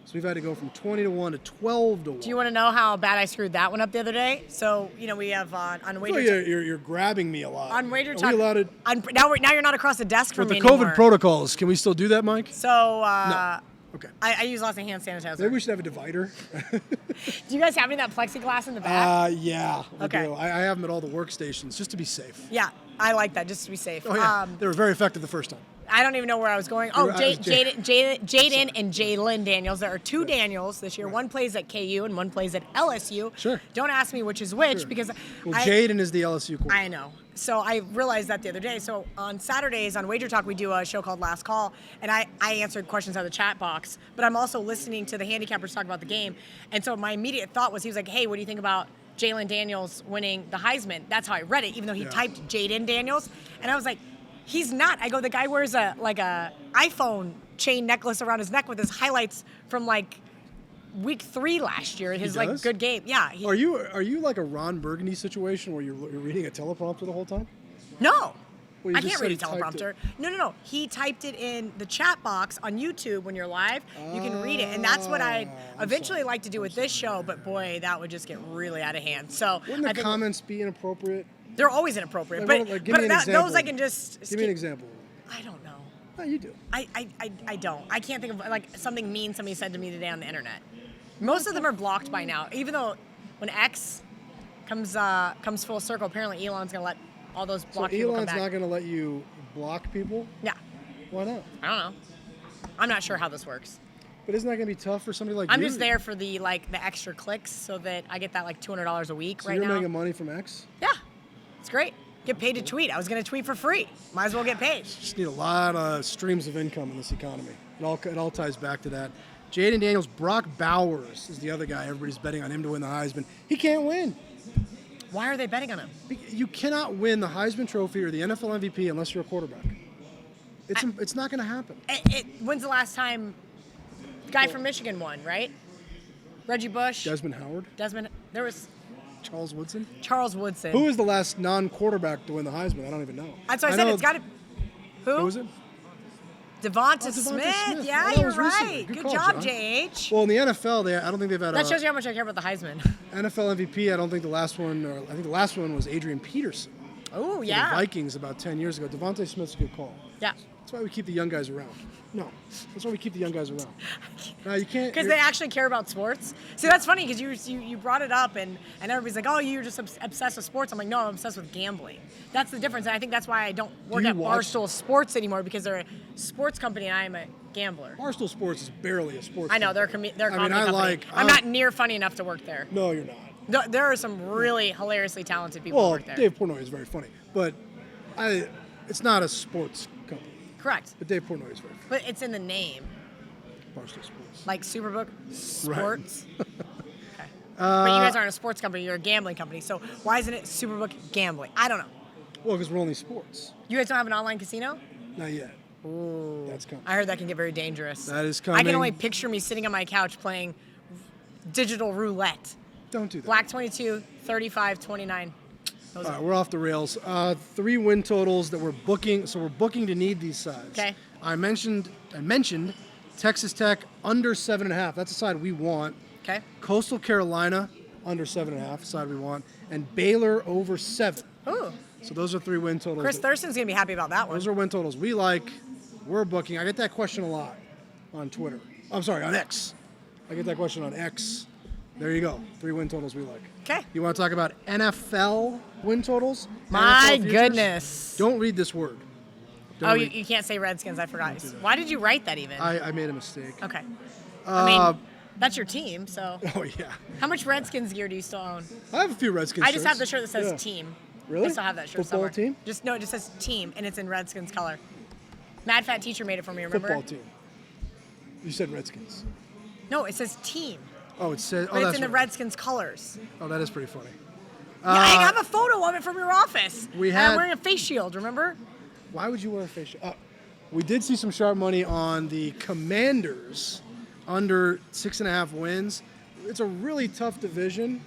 So we've had to go from 20-1 to 12-1. Do you want to know how bad I screwed that one up the other day? So, we have on I feel Wager like you're grabbing me a lot. On Wager Are Talk. we allowed to, Now you're not across the desk from with me the COVID anymore. protocols, can we still do that, Mike? So, No. Okay. I use lots of hand sanitizer. Maybe we should have a divider. Do you guys have any of that plexiglass in the back? Yeah. we Okay. do. I have them at all the workstations just to be safe. Yeah, I like that, just to be safe. Oh, yeah. They were very effective the first time. I don't even know where I was going. Oh, I was Jaden and Jalen Daniels. There are 2 Daniels this year. One plays at KU and one plays at LSU. Sure. Don't ask me which is which because Well, Jaden is the LSU quarterback. I know. So I realized that the other day. So on Saturdays on Wager Talk, we do a show called Last Call, and I answered questions out of the chat box. But I'm also listening to the handicappers talk about the game. And so my immediate thought was, he was like, hey, what do you think about Jalen Daniels winning the Heisman? That's how I read it, even though he typed Jaden Daniels. And I was like, he's not. I go, the guy wears a iPhone chain necklace around his neck with his highlights from like week 3 last year. His like good game. Yeah. Are you like a Ron Burgundy situation where you're reading a teleprompter the whole time? No. Well, I can't read a teleprompter. No. He typed it in the chat box on YouTube when you're live. You can read it. And that's what I'd eventually like to do with this show. But boy, that would just get really out of hand. So Wouldn't the comments be inappropriate? They're always inappropriate. Like, give me an example. Those I can just Give me an example. I don't know. No, you do. I don't. I can't think of like something mean somebody said to me today on the internet. Most of them are blocked by now. Even though when X comes full circle, apparently Elon's gonna let all those blocked people come Elon's back. not going to let you block people? Yeah. Why not? I don't know. I'm not sure how this works. But isn't that going to be tough for somebody like you? I'm just there for the extra clicks so that I get that like $200 a week So right you're now. making money from X? Yeah. It's great. Get paid to tweet. I was going to tweet for free. Might as well get paid. Just need a lot of streams of income in this economy. It all ties back to that. Jaden Daniels, Brock Bowers is the other guy. Everybody's betting on him to win the Heisman. He can't win. Why are they betting on him? You cannot win the Heisman Trophy or the NFL MVP unless you're a quarterback. It's not going to happen. When's the last time guy from Michigan won, right? Reggie Bush. Desmond Howard. There was Charles Woodson. Who was the last non-quarterback to win the Heisman? I don't even know. That's what I said. It's got to. Who was it? Devonta Smith. Yeah, that you're was right. recently. Good call, job, John. JH. Well, in the NFL, I don't think they've had that shows you how much I care about the Heisman. NFL MVP. I don't think the last one. I think the last one was Adrian Peterson. Oh, yeah. The Vikings about 10 years ago. Devonta Smith's a good call. Yeah. That's why we keep the young guys around. No, that's why we keep the young guys around. No, you can't. Because they actually care about sports. See, that's funny because you brought it up and everybody's like, oh, you're just obsessed with sports. I'm like, no, I'm obsessed with gambling. That's the difference. And I think that's why I don't work at Barstool Sports anymore because they're a sports company and I am a gambler. Barstool Sports is barely a sports I know, company. they're a comedy company. I'm not near funny enough to work there. No, you're not. There are some really hilariously talented people who work there. Dave Portnoy is very funny, but it's not a sports company. Correct. But Dave Portnoy is very funny. But it's in the name. Barstool Sports. Like SuperBook Sports. Right. Okay. But you guys aren't a sports company, you're a gambling company. So why isn't it SuperBook Gambling? I don't know. Well, because we're only sports. You guys don't have an online casino? Not yet. Ooh. That's coming. I heard that can get very dangerous. That is coming. I can only picture me sitting on my couch playing digital roulette. Don't do that. Black 22, 35, 29. All right, we're off the rails. 3 win totals that we're booking. So we're booking to need these sides. Okay. I mentioned Texas Tech under 7.5. That's the side we want. Okay. Coastal Carolina under 7.5. The side we want. And Baylor over 7. Ooh. So those are 3 win totals. Chris Thurston's going to be happy about that one. Those are win totals we like. We're booking. I get that question a lot on Twitter. I'm sorry, on X. I get that question on X. There you go. 3 win totals we like. Okay. You want to talk about NFL win totals? My goodness. Don't read this word. You can't say Redskins. I forgot. Why did you write that even? I made a mistake. Okay. I mean, that's your team, so. Oh, yeah. How much Redskins gear do you still own? I have a few Redskins I just shirts. have the shirt that says team. Really? I still have that shirt Football somewhere. team? It just says team, and it's in Redskins color. Mad Fat Teacher made it for me, remember? Football team. You said Redskins. No, it says team. Oh, it says. But it's in the Redskins colors. Oh, that is pretty funny. Yeah, I have a photo of it from your office. And I'm wearing a face shield, remember? Why would you wear a face shield? We did see some sharp money on the Commanders under 6.5 wins. It's a really tough division.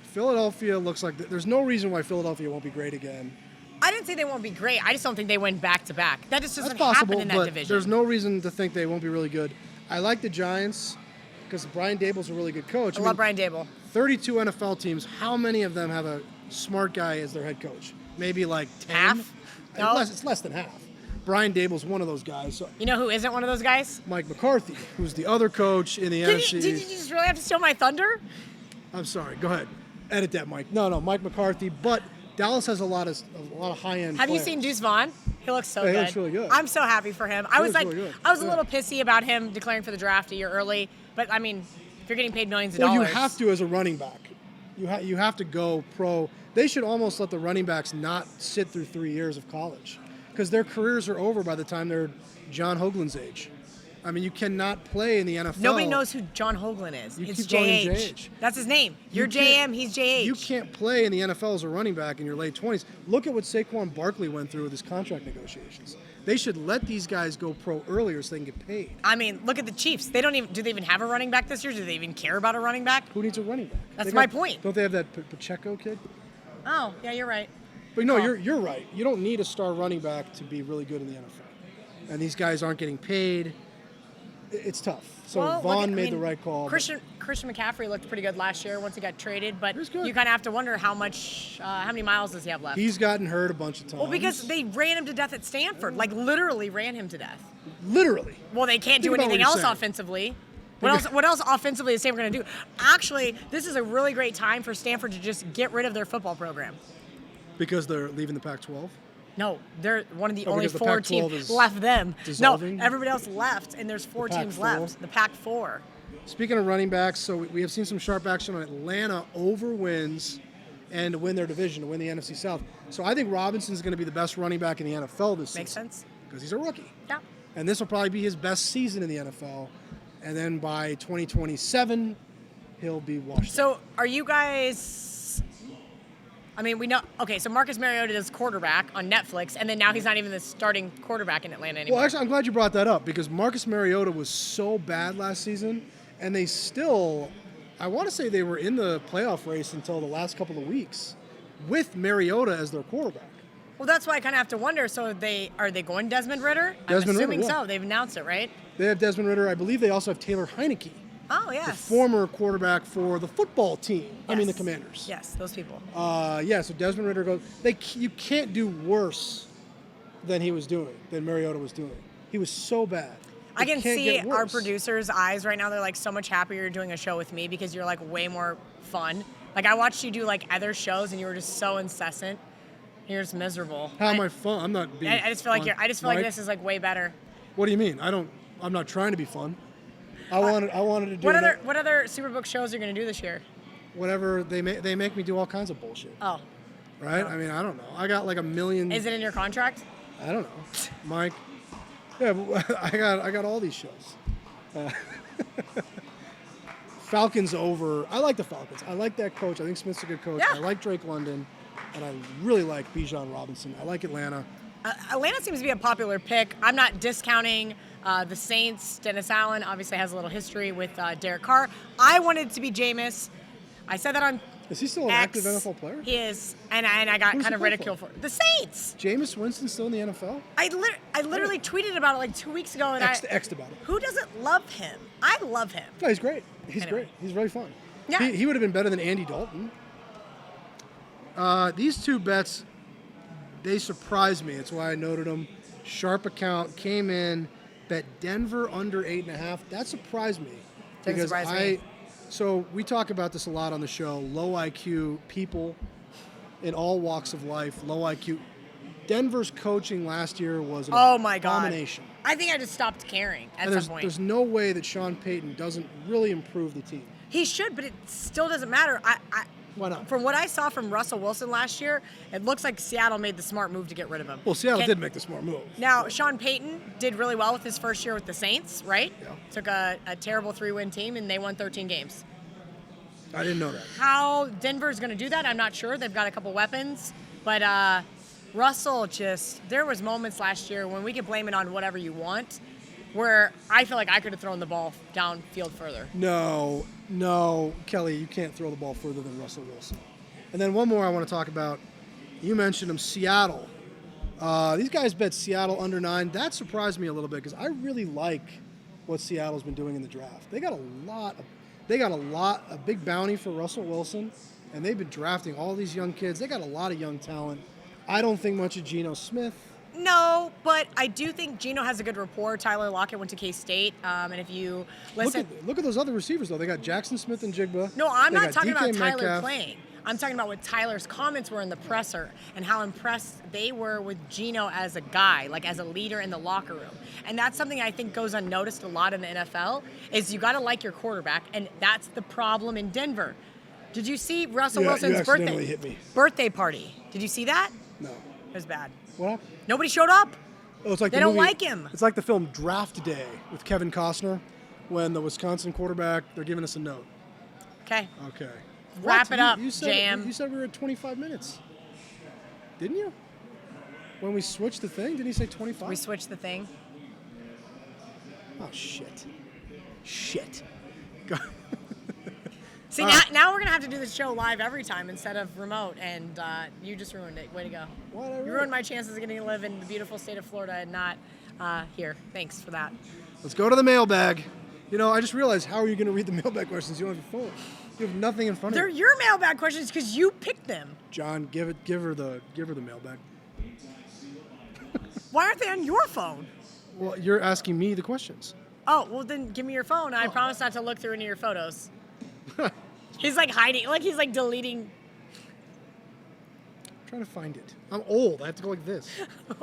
Philadelphia looks like there's no reason why Philadelphia won't be great again. I didn't say they won't be great. I just don't think they win back-to-back. That just doesn't That's possible, happen in that but division. There's no reason to think they won't be really good. I like the Giants because Brian Dable's a really good coach. I love Brian Dable. 32 NFL teams. How many of them have a smart guy as their head coach? Maybe like 10? Half? No. It's less than half. Brian Dable's one of those guys. So you know who isn't one of those guys? Mike McCarthy, who's the other coach in the NFC. Did you just really have to steal my thunder? I'm sorry. Go ahead. Edit that, Mike. No, Mike McCarthy. But Dallas has a lot of high-end Have players. you seen Deuce Vaughn? He looks so good. He looks really good. I'm so happy for him. I was really a little pissy about him declaring for the draft a year early. But, I mean, if you're getting paid millions of dollars. dollars. You have to as a running back. You have to go pro. They should almost let the running backs not sit through 3 years of college because their careers are over by the time they're John Hoagland's age. I mean, you cannot play in the NFL. Nobody knows who John Hoagland is. It's keep calling him JH. That's his name. You're JM, he's JH. You can't play in the NFL as a running back in your late 20s. Look at what Saquon Barkley went through with his contract negotiations. They should let these guys go pro earlier so they can get paid. I mean, look at the Chiefs. Do they even have a running back this year? Do they even care about a running back? Who needs a running back? That's my point. Don't they have that Pacheco kid? Oh, yeah, you're right. But no, you're right. You don't need a star running back to be really good in the NFL. And these guys aren't getting paid. It's tough. So Vaughn made the right call. Christian McCaffrey looked pretty good last year once he got traded, but good. you kind of have to wonder how many miles does he have left? He's gotten hurt a bunch of times. Well, because they ran him to death at Stanford, like literally ran him to death. Literally. Well, they can't do anything else offensively. What else offensively is Stanford going to do? Actually, this is a really great time for Stanford to just get rid of their football program. Because they're leaving the Pac-12? No, they're one of the only because the 4 Pac-12 teams is left them. dissolving? No, everybody else left, and there's 4 teams left. The Pac-4. Speaking of running backs, so we have seen some sharp action on Atlanta over wins and to win their division, to win the NFC South. So I think Robinson's going to be the best running back in the NFL this season. Makes sense. Because he's a rookie. Yeah. And this will probably be his best season in the NFL. And then by 2027, he'll be washed. So are you guys I mean, we know. Okay, so Marcus Mariota is quarterback on Netflix, and then now he's not even the starting quarterback in Atlanta anymore. Well, actually, I'm glad you brought that up because Marcus Mariota was so bad last season, and they still, I want to say they were in the playoff race until the last couple of weeks with Mariota as their quarterback. Well, that's why I kind of have to wonder. So are they going Desmond Ritter? Desmond I'm assuming Ridder, yeah. so. They've announced it, right? They have Desmond Ritter. I believe they also have Taylor Heineke, Oh, yes. the former quarterback for the football team. Yes. I mean, the Commanders. Yes, those people. Yeah, so Desmond Ritter goes. You can't do worse than Mariota was doing. He was so bad. I can It can't see get our worse. producers' eyes right now. They're like so much happier you're doing a show with me because you're like way more fun. Like I watched you do like other shows and you were just so incessant. You're just miserable. How am I fun? I'm not being. I just feel like fun. I just feel like Mike, this is like way better. What do you mean? I'm not trying to be fun. I wanted to do What other SuperBook shows are you gonna do this year? whatever they make me do all kinds of bullshit. Oh, Right? I mean, I don't know. I got like a million. is it in your contract? I don't know, Mike. Yeah, but I got all these shows. Falcons over. I like the Falcons. I like that coach. I think Smith's a good coach. Yeah. I like Drake London, and I really like Bijan Robinson. I like Atlanta. Atlanta seems to be a popular pick. I'm not discounting the Saints. Dennis Allen obviously has a little history with Derek Carr. I wanted it to be Jameis. I said that on Is he still an X. active NFL player? He is, and I got Who's kind he of play ridiculed for? for it. The Saints. Jameis Winston still in the NFL? I literally tweeted about it like 2 weeks ago, and X'd about it. who doesn't love him? I love him. No, he's great. He's Anyway. great. He's very fun. Yeah. He would have been better than Andy Dalton. These two bets, they surprised me. That's why I noted them. Sharp account came in, bet Denver under 8.5. That surprised me. Didn't surprise me. So we talk about this a lot on the show. Low IQ people in all walks of life. Low IQ. Denver's coaching last year was an Oh my God. abomination. I think I just stopped caring at And some point. there's no way that Sean Payton doesn't really improve the team. He should, but it still doesn't matter. Why not? From what I saw from Russell Wilson last year, it looks like Seattle made the smart move to get rid of him. Well, Seattle did make the smart move. Now, Sean Payton did really well with his first year with the Saints, right? Yeah. Took a terrible 3-win team, and they won 13 games. I didn't know that. How Denver's going to do that, I'm not sure. They've got a couple weapons. But Russell there was moments last year when we could blame it on whatever you want, where I feel like I could have thrown the ball downfield further. No, Kelly, you can't throw the ball further than Russell Wilson. And then one more I want to talk about. You mentioned him, Seattle. These guys bet Seattle under 9. That surprised me a little bit because I really like what Seattle's been doing in the draft. They got a big bounty for Russell Wilson, and they've been drafting all these young kids. They got a lot of young talent. I don't think much of Geno Smith. No, but I do think Geno has a good rapport. Tyler Lockett went to K-State, and if you listen... Look at those other receivers, though. They got Jackson Smith and Jigba. No, I'm They not got talking DK about Tyler Metcalf. playing. I'm talking about what Tyler's comments were in the presser and how impressed they were with Geno as a guy, like as a leader in the locker room. And that's something I think goes unnoticed a lot in the NFL, is you got to like your quarterback, and that's the problem in Denver. Did you see Russell You Wilson's accidentally hit me. birthday party? Did you see that? No. It was bad. What happened? Nobody showed up. Oh, it's like They the don't movie- like him. It's like the film Draft Day with Kevin Costner, when the Wisconsin quarterback, they're giving us a note. Okay. Okay. Wrap What? it up, you said, Jam. You said we were at 25 minutes. Didn't you? When we switched the thing, didn't he say 25? We switched the thing. Oh, shit. Shit. See, All now, right. now we're going to have to do this show live every time instead of remote, and you just ruined it. Way to go. What? You ruined my chances of getting to live in the beautiful state of Florida and not here. Thanks for that. Let's go to the mailbag. You know, I just realized, how are you going to read the mailbag questions? You don't have your phone. You have nothing in front of They're you. your mailbag questions because you picked them. John, give her the mailbag. Why aren't they on your phone? Well, you're asking me the questions. Oh, well then give me your phone. I promise not to look through any of your photos. He's like hiding, like he's like deleting. I'm trying to find it. I'm old. I have to go like this.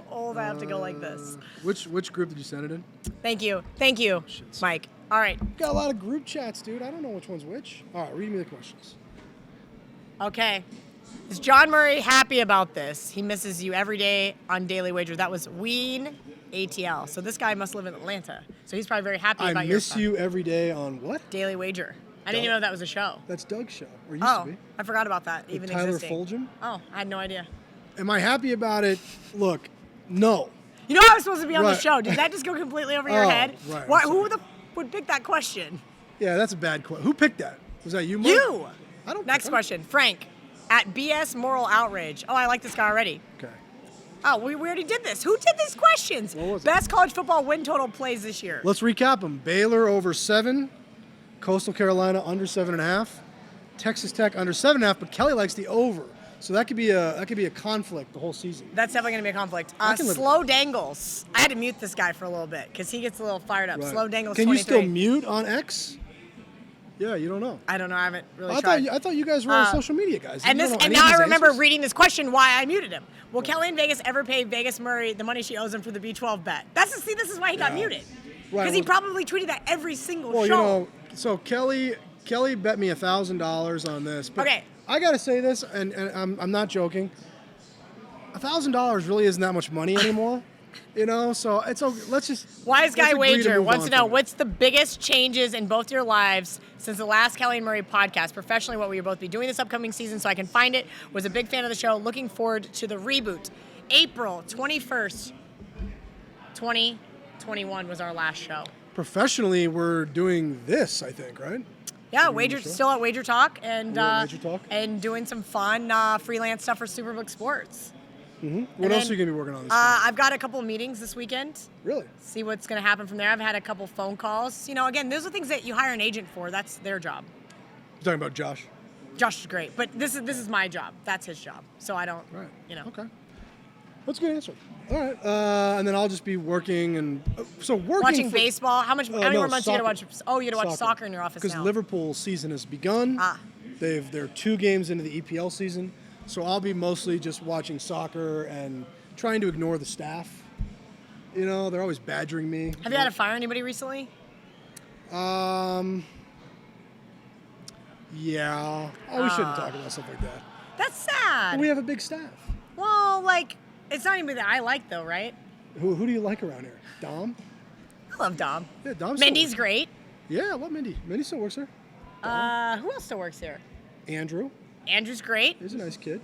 Old, I have to go like this. Which group did you send it in? Thank you, Mike. All right, Got a lot of group chats, dude. I don't know which one's which. All right, read me the questions. okay. Is John Murray happy about this? He misses you every day on Daily Wager. That was Ween ATL. So this guy must live in Atlanta. So he's probably very happy I about your miss stuff. you every day on what? Daily Wager. I didn't even know that was a show. That's Doug's show, or used to be. I forgot about that, With even Tyler existing. Fulgham. Oh, I had no idea. Am I happy about it? Look, no. You know I was supposed to be on the Right. show. Did that just go completely over your Oh, head? right, Why, I'm who would pick that question? Yeah, that's a bad question. Who picked that? Was that you, Mark? You! I don't. Next question. Frank, at BS Moral Outrage. Oh, I like this guy already. Okay. Oh, we already did this. Who did these questions? What was it? Best college football win total plays this year. Let's recap them. Baylor over 7, Coastal Carolina under 7.5, Texas Tech under 7.5. But Kelly likes the over, so that could be a conflict the whole season. That's definitely going to be a conflict. I can live Slow Dangles. I had to mute this guy for a little bit because he gets a little fired up. Right. Slow Dangles Can 23. you still mute on X? Yeah, you don't know. I don't know. I haven't really I tried. thought you guys were on social media guys. And You don't know any now of I these remember answers? reading this question why I muted him. Will Kelly in Vegas ever pay Vegas Murray the money she owes him for the B12 bet? This is why he got muted. Right, Because he well- probably tweeted that every single Well, show. so Kelly bet me $1,000 on this. But Okay. I got to say this, and I'm not joking. $1,000 really isn't that much money anymore. So it's okay. Let's Wise Guy agree to Wager move wants on to know from it. what's the biggest changes in both your lives since the last Kelly and Murray podcast. Professionally, what will you both be doing this upcoming season so I can find it. Was a big fan of the show. Looking forward to the reboot. April 21st, 2021 was our last show. Professionally, we're doing this, I think, right? Yeah, still at Wager Talk and We're at Wager Talk? and doing some fun freelance stuff for SuperBook Sports. What else are you going to be working on this week? I've got a couple meetings this weekend. Really? See what's going to happen from there. I've had a couple phone calls. Again, those are things that you hire an agent for. That's their job. You're talking about Josh? Josh is great, but this is my job. That's his job. So I don't, Right. Okay. That's a good answer. All right. And then I'll just be working and Watching baseball. How many more months soccer. you got to watch? Oh, you got to watch soccer in your office now. Because Liverpool's season has begun. They're 2 games into the EPL season, so I'll be mostly just watching soccer and trying to ignore the staff. They're always badgering me. Have you had to fire anybody recently? Yeah. Oh, we shouldn't talk about stuff like that. That's sad. But we have a big staff. Well, it's not even that I like though, right? Who do you like around here? Dom? I love Dom. Yeah, Dom's Mindy's still great. Yeah, I love Mindy. Mindy still works there. Who else still works here? Andrew. Andrew's great. He's a nice kid.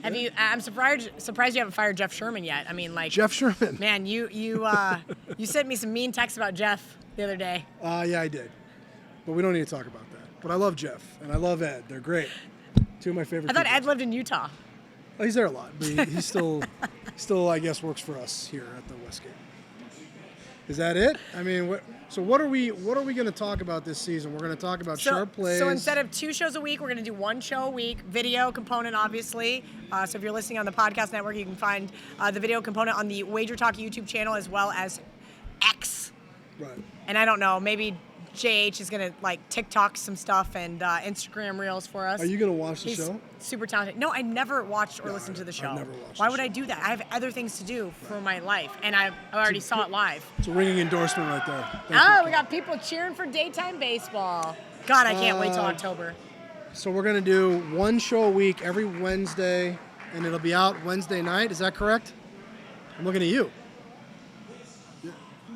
Have you? I'm surprised you haven't fired Jeff Sherman yet. I mean, Jeff Sherman. Man, you sent me some mean texts about Jeff the other day. Yeah, I did. But we don't need to talk about that. But I love Jeff and I love Ed. They're great. 2 of my favorite I thought people. Ed lived in Utah. Oh, he's there a lot, but he still, I guess, works for us here at the Westgate. Is that it? I mean, what are we going to talk about this season? We're going to talk about sharp plays. So instead of 2 shows a week, we're going to do 1 show a week. Video component, obviously. So if you're listening on the podcast network, you can find the video component on the Wager Talk YouTube channel as well as X. Right. And I don't know, maybe JH is going to TikTok some stuff and Instagram reels for us. Are you going to watch the He's show? super talented. No, I never watched or listened to the show. I've never watched Why the would I show. do that? I have other things to do for my life, and I already saw it live. It's a ringing endorsement right there. Thank you. We got people cheering for daytime baseball. God, I can't wait till October. So we're going to do 1 show a week every Wednesday, and it'll be out Wednesday night. Is that correct? I'm looking at you.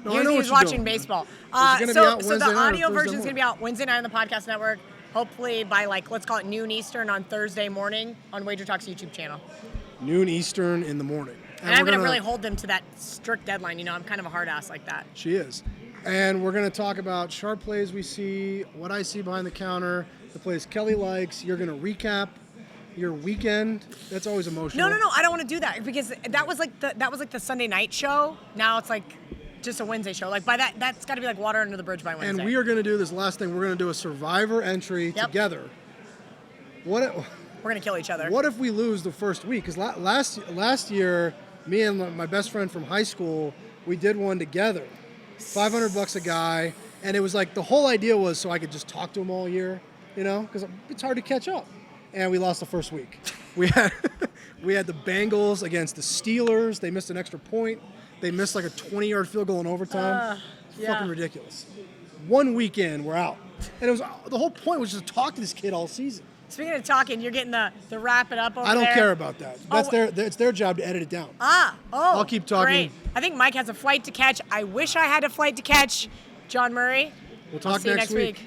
No, I know what He's you're watching doing. baseball. Is it gonna be out So Wednesday the night or audio Thursday version is going to be morning? out Wednesday night on the podcast network. Hopefully by let's call it noon Eastern on Thursday morning on Wager Talk's YouTube channel. Noon Eastern in the morning. And I'm we're going to really hold them to that strict deadline. I'm kind of a hard ass like that. She is. And we're going to talk about sharp plays we see, what I see behind the counter, the plays Kelly likes. You're going to recap your weekend. That's always emotional. No. I don't want to do that because that was like the Sunday night show. Now it's just a Wednesday show. By that's got to be water under the bridge by Wednesday. And we are going to do this last thing. We're going to do a survivor entry together. We're going to kill each other. What if we lose the first week? Because last year, me and my best friend from high school, we did one together. $500 a guy. And it was the whole idea was so I could just talk to him all year, because it's hard to catch up. And we lost the first week. We had the Bengals against the Steelers. They missed an extra point. They missed a 20-yard field goal in overtime. Fucking ridiculous. 1 weekend, we're out. And it was the whole point was just to talk to this kid all season. Speaking of talking, you're getting the wrap it up over there. I don't care about that. It's their job to edit it down. I'll keep talking. Great. I think Mike has a flight to catch. I wish I had a flight to catch. John Murray. We'll talk see you next week.